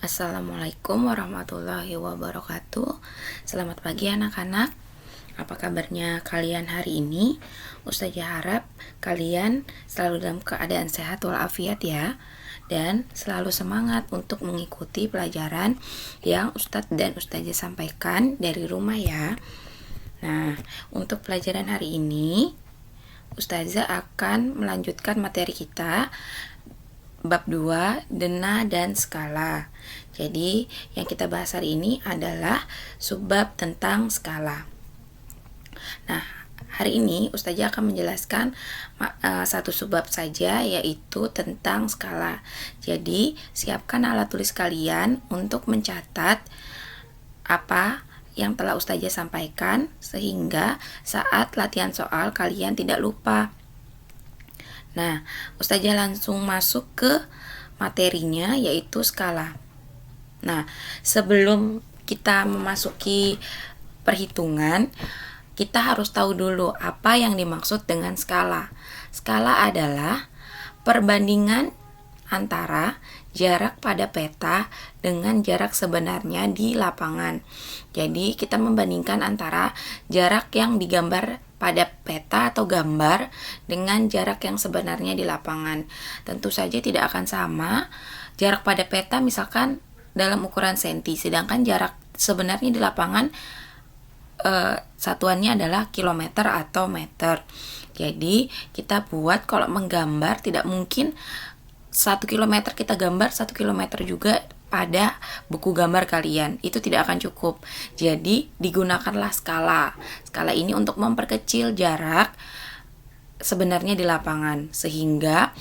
Assalamualaikum warahmatullahi wabarakatuh. Selamat pagi anak-anak. Apa kabarnya kalian hari ini? Ustazah harap kalian selalu dalam keadaan sehat walafiat ya, dan selalu semangat untuk mengikuti pelajaran yang Ustadz dan Ustazah sampaikan dari rumah ya. Nah, untuk pelajaran hari ini Ustazah akan melanjutkan materi kita bab 2, dena dan skala. Jadi, yang kita bahas hari ini adalah subbab tentang skala. Nah, hari ini Ustazah akan menjelaskan satu subbab saja, yaitu tentang skala. Jadi, siapkan alat tulis kalian untuk mencatat apa yang telah Ustazah sampaikan, sehingga saat latihan soal kalian tidak lupa. Nah, Ustazah langsung masuk ke materinya, yaitu skala. Nah, sebelum kita memasuki perhitungan, kita harus tahu dulu apa yang dimaksud dengan skala. Skala adalah perbandingan antara jarak pada peta dengan jarak sebenarnya di lapangan. Jadi, kita membandingkan antara jarak yang digambar pada peta atau gambar dengan jarak yang sebenarnya di lapangan. Tentu saja tidak akan sama. Jarak pada peta misalkan dalam ukuran senti, sedangkan jarak sebenarnya di lapangan satuannya adalah kilometer atau meter. Jadi kita buat kalau menggambar tidak mungkin 1 kilometer kita gambar 1 kilometer juga pada buku gambar kalian, itu tidak akan cukup. Jadi digunakanlah skala. Skala ini untuk memperkecil jarak sebenarnya di lapangan, sehingga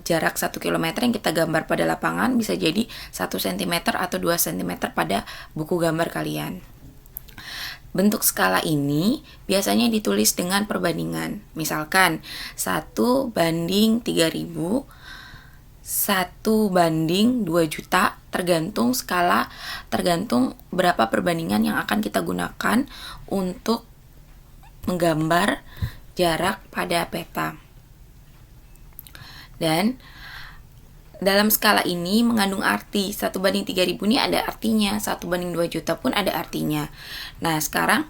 jarak 1 km yang kita gambar pada lapangan bisa jadi 1 cm atau 2 cm pada buku gambar kalian. Bentuk skala ini biasanya ditulis dengan perbandingan. Misalkan 1:3000, 1:2 juta, tergantung skala, tergantung berapa perbandingan yang akan kita gunakan untuk menggambar jarak pada peta. Dan dalam skala ini mengandung arti. 1:3000 ini ada artinya, 1:2 juta pun ada artinya. Nah, sekarang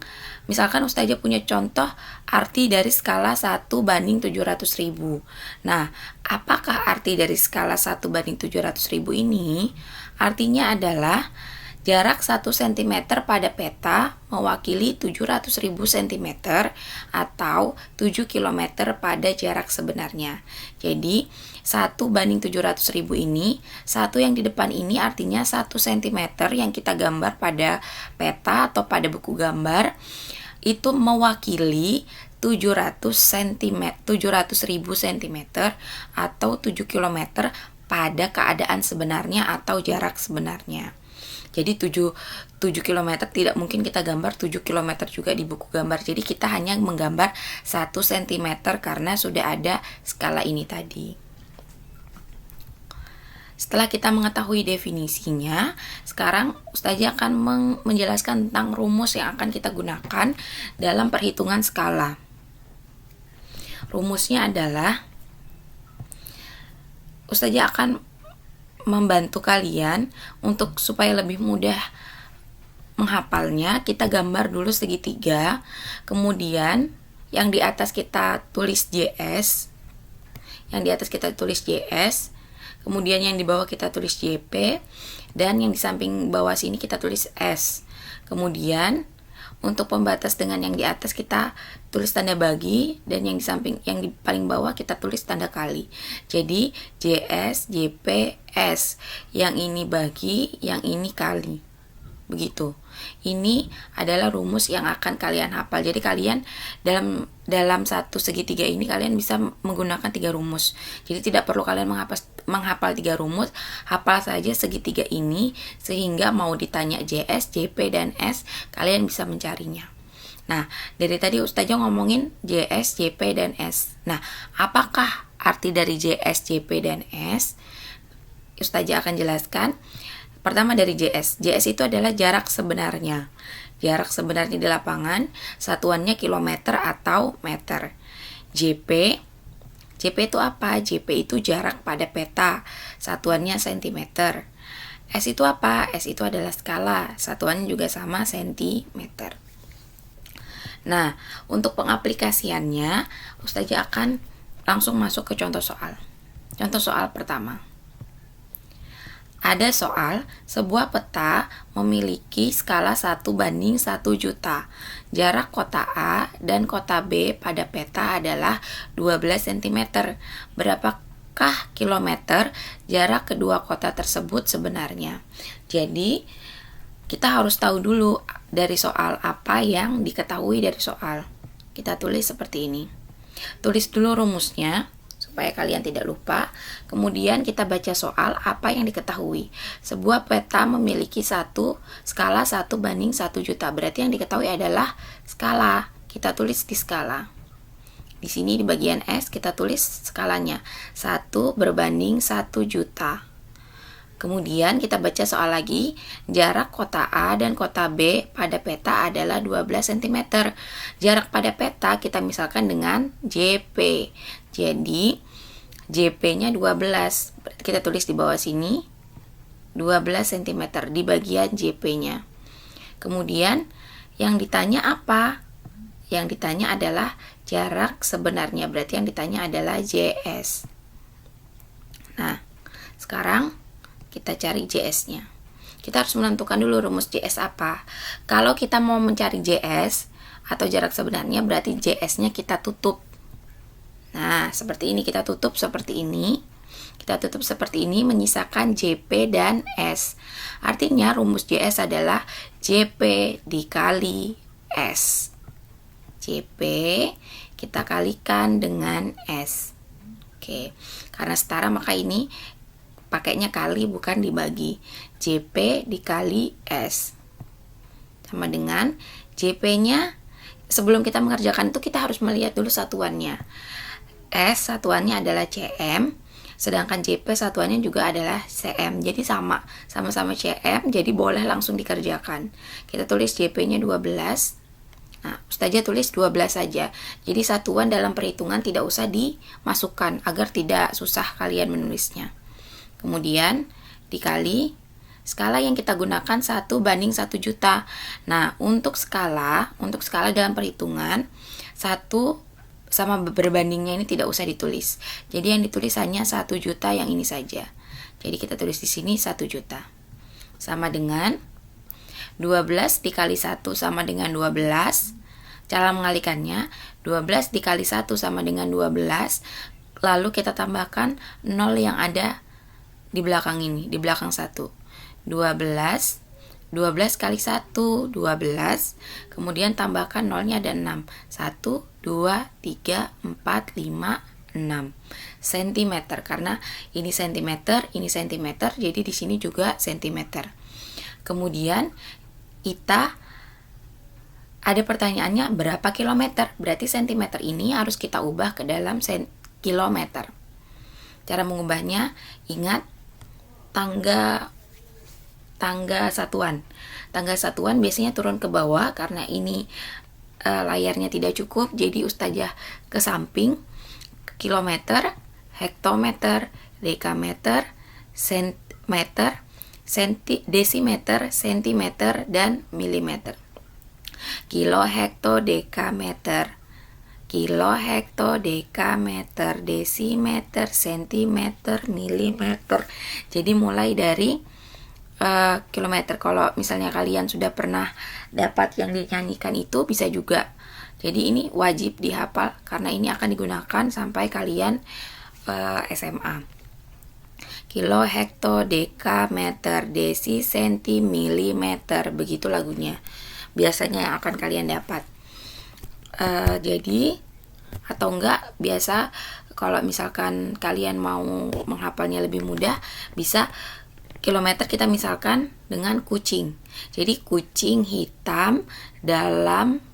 misalkan Ustazah punya contoh arti dari skala 1:700.000. Nah, apakah arti dari skala 1:700.000 ini? Artinya adalah jarak 1 cm pada peta mewakili 700.000 cm atau 7 km pada jarak sebenarnya. Jadi 1:700.000 ini, 1 yang di depan ini artinya 1 cm yang kita gambar pada peta atau pada buku gambar itu mewakili 700.000 cm atau 7 km pada keadaan sebenarnya atau jarak sebenarnya. Jadi 7 km tidak mungkin kita gambar 7 km juga di buku gambar. Jadi kita hanya menggambar 1 cm karena sudah ada skala ini tadi. Setelah kita mengetahui definisinya, sekarang Ustazah akan menjelaskan tentang rumus yang akan kita gunakan dalam perhitungan skala. Rumusnya adalah, Ustazah akan membantu kalian untuk supaya lebih mudah menghafalnya. Kita gambar dulu segitiga, kemudian yang di atas kita tulis JS, kemudian yang di bawah kita tulis JP, dan yang di samping bawah sini kita tulis S. Kemudian untuk pembatas dengan yang di atas kita tulis tanda bagi, dan yang di samping, yang di paling bawah kita tulis tanda kali. Jadi JS, JP, S. Yang ini bagi, yang ini kali. Begitu. Ini adalah rumus yang akan kalian hafal. Jadi kalian dalam satu segitiga ini kalian bisa menggunakan 3 rumus. Jadi tidak perlu kalian menghafal 3 rumus, hafal saja segitiga ini sehingga mau ditanya JS, JP, dan S kalian bisa mencarinya. Nah, dari tadi Ustazah ngomongin JS, JP, dan S. Nah, apakah arti dari JS, JP, dan S? Ustazah akan jelaskan. Pertama dari JS. JS itu adalah jarak sebenarnya. Jarak sebenarnya di lapangan, satuannya kilometer atau meter. JP JP itu apa? JP itu jarak pada peta, satuannya cm. S itu apa? S itu adalah skala, satuannya juga sama, sentimeter. Nah, untuk pengaplikasiannya, Ustazah akan langsung masuk ke contoh soal. Contoh soal pertama. Ada soal, sebuah peta memiliki skala 1:1 juta. Jarak kota A dan kota B pada peta adalah 12 cm. Berapakah kilometer jarak kedua kota tersebut sebenarnya? Jadi, kita harus tahu dulu dari soal apa yang diketahui dari soal. Kita tulis seperti ini. Tulis dulu rumusnya supaya kalian tidak lupa. Kemudian kita baca soal apa yang diketahui. Sebuah peta memiliki skala 1:1 juta. Berarti yang diketahui adalah skala. Kita tulis di skala. Di sini di bagian S kita tulis skalanya 1/1 juta. Kemudian kita baca soal lagi. Jarak kota A dan kota B pada peta adalah 12 cm. Jarak pada peta kita misalkan dengan JP. Jadi JP-nya 12. Berarti kita tulis di bawah sini 12 cm di bagian JP-nya. Kemudian yang ditanya apa? Yang ditanya adalah jarak sebenarnya. Berarti yang ditanya adalah JS. Nah, sekarang kita cari JS-nya. Kita harus menentukan dulu rumus JS apa. Kalau kita mau mencari JS atau jarak sebenarnya, berarti JS-nya kita tutup. Nah, seperti ini kita tutup seperti ini. Kita tutup seperti ini, menyisakan JP dan S. Artinya rumus JS adalah JP dikali S. JP kita kalikan dengan S. Oke, karena setara maka ini pakainya kali bukan dibagi. JP dikali S sama dengan JP-nya. Sebelum kita mengerjakan itu kita harus melihat dulu satuannya. S satuannya adalah cm, sedangkan JP satuannya juga adalah cm. Jadi sama-sama cm, jadi boleh langsung dikerjakan. Kita tulis JP-nya 12. Nah, Ustazah tulis 12 saja. Jadi satuan dalam perhitungan tidak usah dimasukkan agar tidak susah kalian menulisnya. Kemudian dikali skala yang kita gunakan 1:1 juta. Nah, untuk skala dalam perhitungan 1 sama berbandingnya ini tidak usah ditulis. Jadi yang ditulis hanya 1 juta yang ini saja. Jadi kita tulis di sini 1 juta. Sama dengan 12 dikali 1 sama dengan 12. Cara mengalikannya, 12 dikali 1 sama dengan 12. Lalu kita tambahkan 0 yang ada di belakang ini, di belakang 1. 12 kali 1, 12. Kemudian tambahkan 0-nya ada 6. 1, 2, 3, 4, 5, 6 cm. Karena ini cm, jadi di sini juga cm. Kemudian kita ada pertanyaannya berapa kilometer? Berarti cm ini harus kita ubah ke dalam kilometer. Cara mengubahnya, ingat tangga satuan. Tangga satuan biasanya turun ke bawah karena ini layarnya tidak cukup. Jadi Ustazah ke samping. Kilometer, hektometer, dekameter, sentimeter, desimeter, sentimeter, dan milimeter. Kilo, hekto, dekameter, desimeter, sentimeter, milimeter. Jadi mulai dari kilometer. Kalau misalnya kalian sudah pernah dapat yang dinyanyikan itu bisa juga. Jadi ini wajib dihafal karena ini akan digunakan sampai kalian SMA. Kilo, hekto, dekameter, desi, senti, milimeter. Begitu lagunya. Biasanya yang akan kalian dapat. Jadi atau enggak, biasa kalau misalkan kalian mau menghafalnya lebih mudah, bisa kilometer kita misalkan dengan kucing. Jadi kucing hitam dalam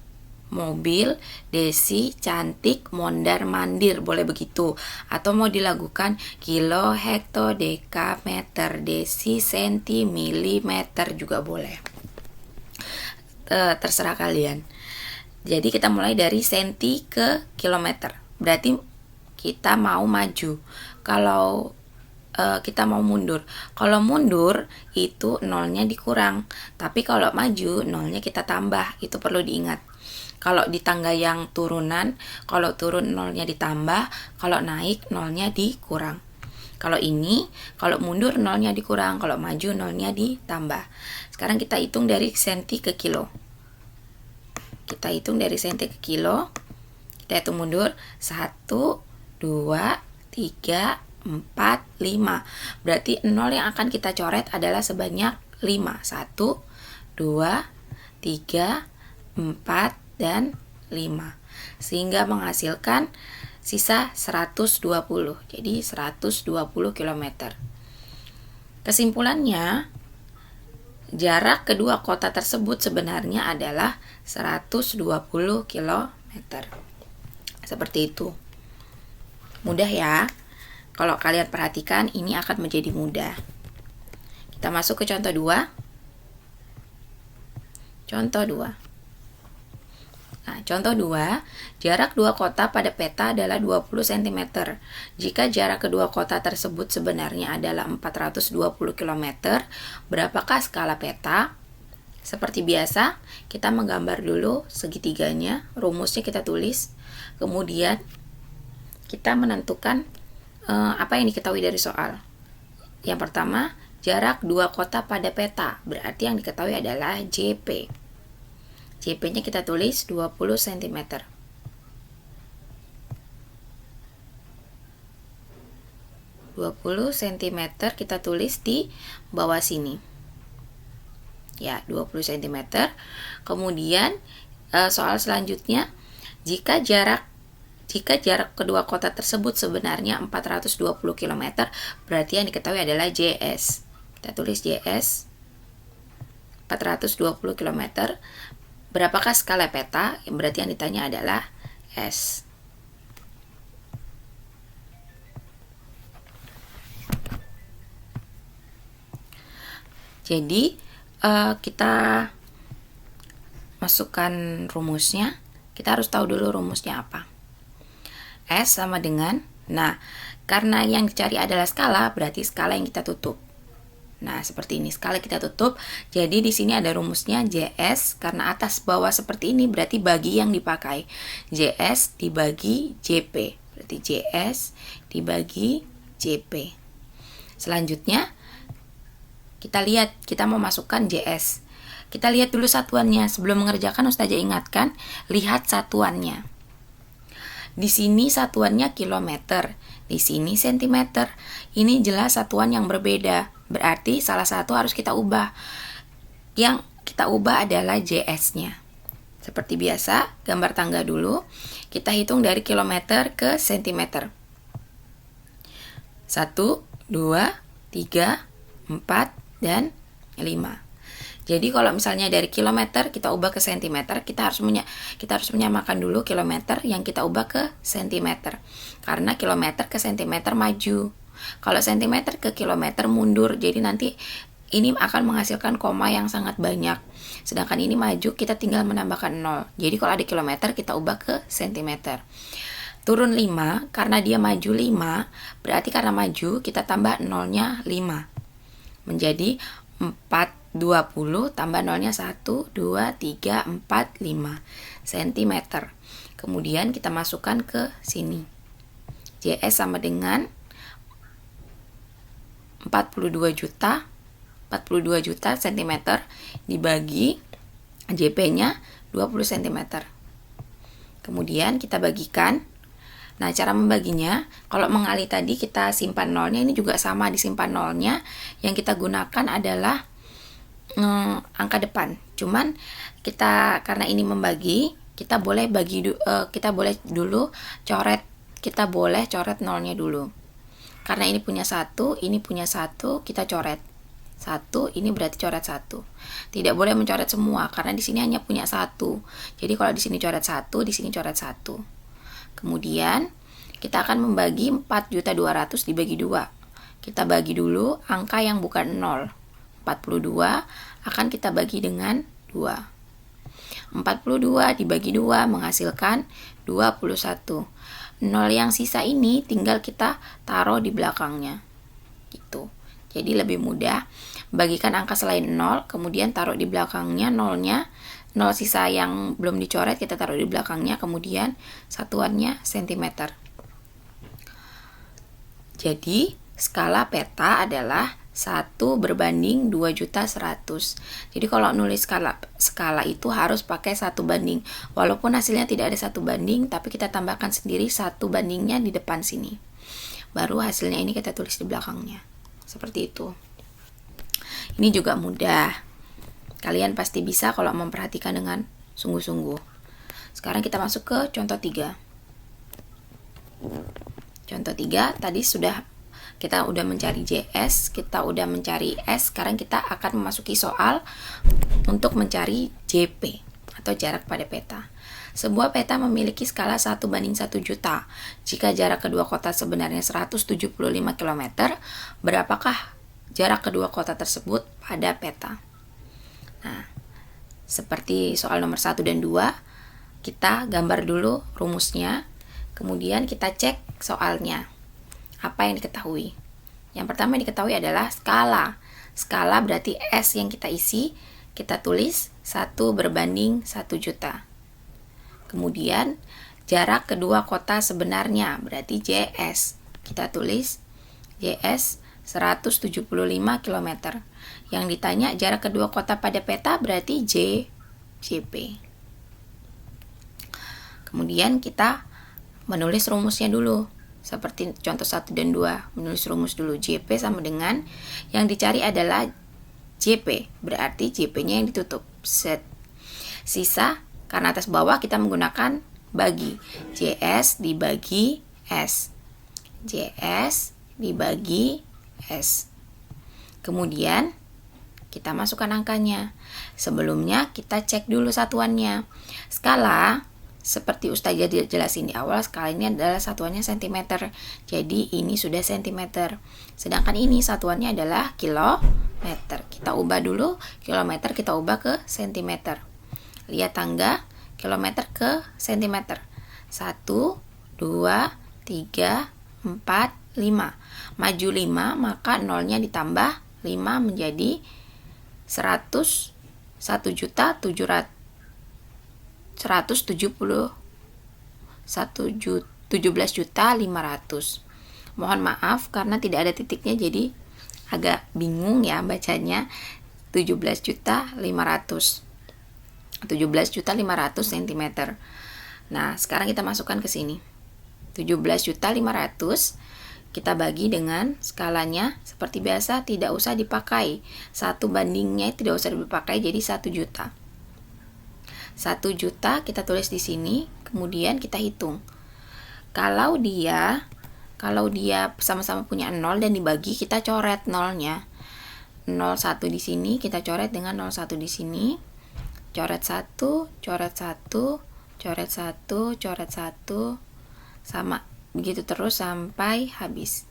mobil, desi cantik mondar mandir, boleh begitu. Atau mau dilakukan kilo, hekto, dekameter, desi, senti, milimeter juga boleh. Terserah kalian. Jadi kita mulai dari senti ke kilometer. Berarti kita mau maju. Kalau kita mau mundur. Kalau mundur itu nolnya dikurang, tapi kalau maju nolnya kita tambah. Itu perlu diingat. Kalau di tangga yang turunan, kalau turun nolnya ditambah, kalau naik nolnya dikurang. Kalau ini, kalau mundur nolnya dikurang, kalau maju nolnya ditambah. Sekarang kita hitung dari senti ke kilo. Kita hitung dari senti ke kilo. Kita hitung mundur 1, 2, 3, 4, 5. Berarti 0 yang akan kita coret adalah sebanyak 5. 1, 2, 3, 4, dan 5. Sehingga menghasilkan sisa 120. Jadi 120 km. Kesimpulannya, jarak kedua kota tersebut sebenarnya adalah 120 km. Seperti itu. Mudah ya. Kalau kalian perhatikan, ini akan menjadi mudah. Kita masuk ke contoh 2. Contoh 2. Nah, contoh 2, jarak dua kota pada peta adalah 20 cm. Jika jarak kedua kota tersebut sebenarnya adalah 420 km, berapakah skala peta? Seperti biasa, kita menggambar dulu segitiganya, rumusnya kita tulis. Kemudian, kita menentukan apa yang diketahui dari soal. Yang pertama, jarak dua kota pada peta, berarti yang diketahui adalah JP. JP-nya kita tulis 20 cm. 20 cm kita tulis di bawah sini. Ya, 20 cm. Kemudian soal selanjutnya, jika jarak kedua kota tersebut sebenarnya 420 km, berarti yang diketahui adalah JS. Kita tulis JS 420 km. Berapakah skala peta? Berarti yang ditanya adalah S. Jadi kita masukkan rumusnya. Kita harus tahu dulu rumusnya apa. S sama dengan, nah, karena yang dicari adalah skala, berarti skala yang kita tutup. Nah, seperti ini, skala kita tutup. Jadi di sini ada rumusnya JS, karena atas bawah seperti ini berarti bagi yang dipakai. JS dibagi JP. Berarti JS dibagi JP. Selanjutnya, kita lihat, kita mau masukkan JS. Kita lihat dulu satuannya. Sebelum mengerjakan, Ustazah ingatkan, lihat satuannya. Di sini satuannya kilometer, di sini sentimeter. Ini jelas satuan yang berbeda. Berarti salah satu harus kita ubah. Yang kita ubah adalah JS-nya. Seperti biasa, gambar tangga dulu. Kita hitung dari kilometer ke sentimeter. 1, 2, 3, 4, dan 5. Jadi kalau misalnya dari kilometer kita ubah ke sentimeter, kita harus menyamakan dulu kilometer yang kita ubah ke sentimeter. Karena kilometer ke sentimeter maju. Kalau sentimeter ke kilometer mundur. Jadi nanti ini akan menghasilkan koma yang sangat banyak. Sedangkan ini maju, kita tinggal menambahkan 0. Jadi kalau ada kilometer kita ubah ke sentimeter. Turun 5, karena dia maju 5, berarti karena maju kita tambah 0-nya 5. Menjadi 420 tambah 0-nya 1, 2, 3, 4, 5 cm. Kemudian kita masukkan ke sini. JS sama dengan 42 juta cm dibagi JP-nya 20 cm. Kemudian kita bagikan. Nah, cara membaginya, kalau mengali tadi kita simpan 0-nya, ini juga sama disimpan 0-nya. Yang kita gunakan adalah angka depan. Cuman kita karena ini membagi, kita boleh dulu coret. Kita boleh coret 0-nya dulu. Karena ini punya 1, ini punya 1, kita coret 1, ini berarti coret 1. Tidak boleh mencoret semua karena di sini hanya punya 1. Jadi kalau di sini coret 1, di sini coret 1. Kemudian kita akan membagi 4.200.000 dibagi 2. Kita bagi dulu angka yang bukan 0. 42 akan kita bagi dengan 2. 42 dibagi 2 menghasilkan 21. 0 yang sisa ini tinggal kita taruh di belakangnya. gitu. Jadi lebih mudah, bagikan angka selain 0, kemudian taruh di belakangnya nolnya, 0 sisa yang belum dicoret kita taruh di belakangnya, kemudian satuannya sentimeter. Jadi skala peta adalah 1/2.2.100.000. Jadi kalau nulis skala itu harus pakai 1 banding. Walaupun hasilnya tidak ada 1 banding, tapi kita tambahkan sendiri 1 bandingnya di depan sini. Baru hasilnya ini kita tulis di belakangnya. Seperti itu. Ini juga mudah. Kalian pasti bisa kalau memperhatikan dengan sungguh-sungguh. Sekarang kita masuk ke contoh 3. Contoh 3 tadi kita udah mencari JS, kita udah mencari S. Sekarang kita akan memasuki soal untuk mencari JP atau jarak pada peta. Sebuah peta memiliki skala 1/1 juta. Jika jarak kedua kota sebenarnya 175 km, berapakah jarak kedua kota tersebut pada peta? Nah, seperti soal nomor 1 dan 2, kita gambar dulu rumusnya, kemudian kita cek soalnya. Apa yang diketahui? Yang pertama yang diketahui adalah skala. Skala berarti S yang kita isi, kita tulis 1/1 juta. Kemudian jarak kedua kota sebenarnya berarti JS. Kita tulis JS 175 km. Yang ditanya jarak kedua kota pada peta berarti JP. Kemudian kita menulis rumusnya dulu. Seperti contoh 1 dan 2, menulis rumus dulu. JP sama dengan yang dicari adalah JP, berarti JP-nya yang ditutup. Set. Sisa karena atas bawah kita menggunakan bagi. JS dibagi S. JS dibagi S. Kemudian kita masukkan angkanya. Sebelumnya kita cek dulu satuannya. Skala seperti Ustazah jelasin di awal, skala ini adalah satuannya cm. Jadi ini sudah cm. Sedangkan ini satuannya adalah kilometer. Kita ubah dulu kilometer, kita ubah ke cm. Lihat tangga kilometer ke cm. 1, 2, 3, 4, 5. Maju 5, maka nolnya ditambah 5 menjadi 17.500. Mohon maaf karena tidak ada titiknya, jadi agak bingung ya bacanya. 17.500 cm. Nah, sekarang kita masukkan ke sini. 17.500 kita bagi dengan skalanya seperti biasa, tidak usah dipakai 1 bandingnya, tidak usah dipakai, jadi 1 juta. 1 juta kita tulis di sini, kemudian kita hitung. Kalau dia sama-sama punya 0 dan dibagi, kita coret nolnya. 01 di sini kita coret dengan 01 di sini. Coret 1, coret 1, coret 1, coret 1, sama begitu terus sampai habis.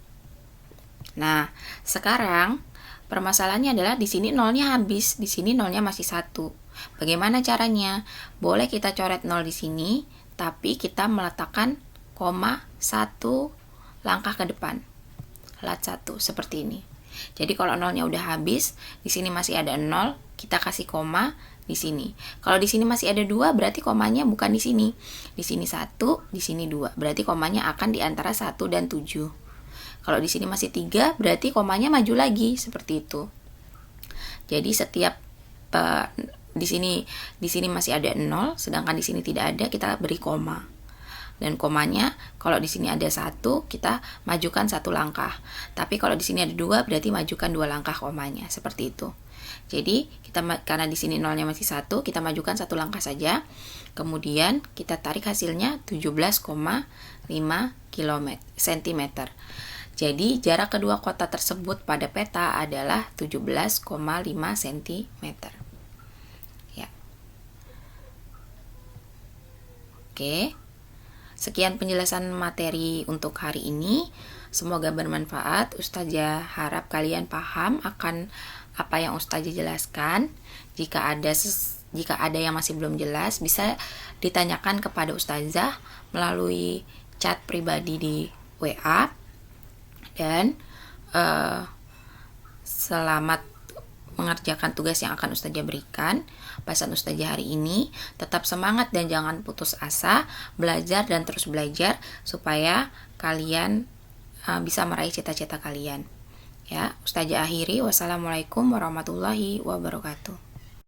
Nah, sekarang permasalahannya adalah di sini nolnya habis, di sini nolnya masih 1. Bagaimana caranya? Boleh kita coret 0 di sini, tapi kita meletakkan koma 1 langkah ke depan. Lat 1 seperti ini. Jadi kalau nolnya udah habis, di sini masih ada 0, kita kasih koma di sini. Kalau di sini masih ada 2, berarti komanya bukan di sini. Di sini 1, di sini 2. Berarti komanya akan di antara 1 dan 7. Kalau di sini masih 3, berarti komanya maju lagi, seperti itu. Jadi setiap di sini masih ada 0, sedangkan di sini tidak ada, kita beri koma. Dan komanya kalau di sini ada 1, kita majukan 1 langkah. Tapi kalau di sini ada 2, berarti majukan 2 langkah komanya, seperti itu. Jadi karena di sini nolnya masih 1, kita majukan 1 langkah saja. Kemudian kita tarik hasilnya 17,5 cm. Jadi jarak kedua kota tersebut pada peta adalah 17,5 cm. Ya. Oke. Sekian penjelasan materi untuk hari ini. Semoga bermanfaat. Ustazah harap kalian paham akan apa yang Ustazah jelaskan. Jika ada yang masih belum jelas, bisa ditanyakan kepada Ustazah melalui chat pribadi di WA. Dan selamat mengerjakan tugas yang akan Ustazah berikan. Pesan Ustazah hari ini, tetap semangat dan jangan putus asa, belajar dan terus belajar supaya kalian bisa meraih cita-cita kalian. Ya, Ustazah akhiri. Wassalamualaikum warahmatullahi wabarakatuh.